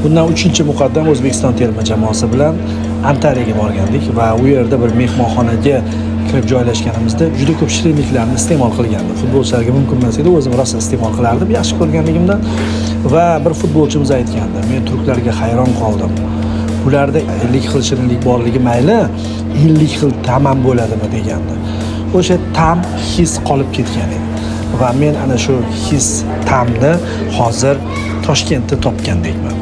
Bundan 3-muqaddam O'zbekiston terma jamoasi bilan Antaliyaga borgandik va u yerda bir mehmonxonaga kirib joylashganimizda juda ko'p shirinliklarni iste'mol qilgandim. Futbolchilarga mumkin emas edi, o'zim rosa iste'mol qilardim yaxshi ko'rganligimdan va bir futbolchimiz aytgandi, men turklarga hayron qoldim. Ularda 50 xil shirinlik borligi mayli, 50 xil ta'm ham bo'ladimi degandi. O'sha ta'm his qolib ketgan edi. Va men ana shu his ta'mni hozir Toshkentda topgandekman.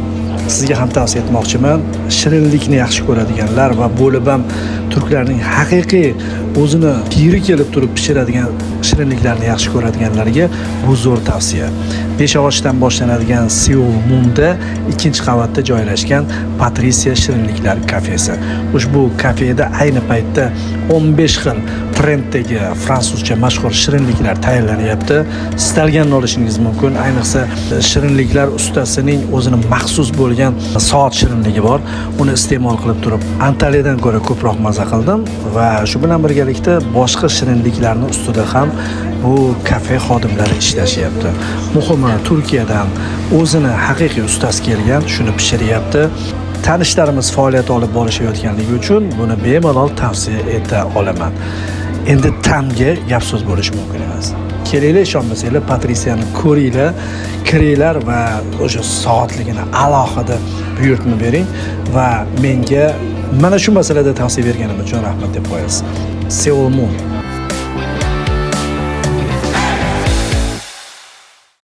Sizga ham tavsiya etmoqchiman. Shirinlikni yaxshi ko'radiganlar va bo'lib ham turklarning haqiqiy o'zini piri kelib turib pishiradigan shirinliklarni yaxshi ko'radiganlarga bu zo'r tavsiya. Beshyog'ochdan boshlanadigan Seoul Moon'da 2-qavatda joylashgan Patricia shirinliklar kafesi. Ushbu kafeda ayni paytda 15 xil trenddagi fransuzcha mashhur shirinliklar tayyorlanyapti. Istalganini olishingiz mumkin. Ayniqsa shirinliklar ustasining o'zini maxsus bo'lgan soat shirinligi bor. Uni iste'mol qilib turib Antaliyadan ko'ra ko'proq maza qildim va shu bilan birgalikda boshqa shirinliklarning ustida ham bu kafe xodimlari ishlashyapti. Muhimi Turkiyadan o'zini haqiqiy ustasi kelgan, shuni pishiryapti. Tanishlarimiz faoliyat olib borishayotganligi uchun buni bemalol tavsiya eta olaman. Endi ta'mga gap so'z bo'lishi mumkin emas. Kelinglar, ishonmasanglar Patricia'ni ko'ringlar, kiringlar va o'sha soatligini alohida buyurtma bering va menga mana shu masalada tavsiya berganim uchun rahmat deb qo'yasiz. Seoul Moon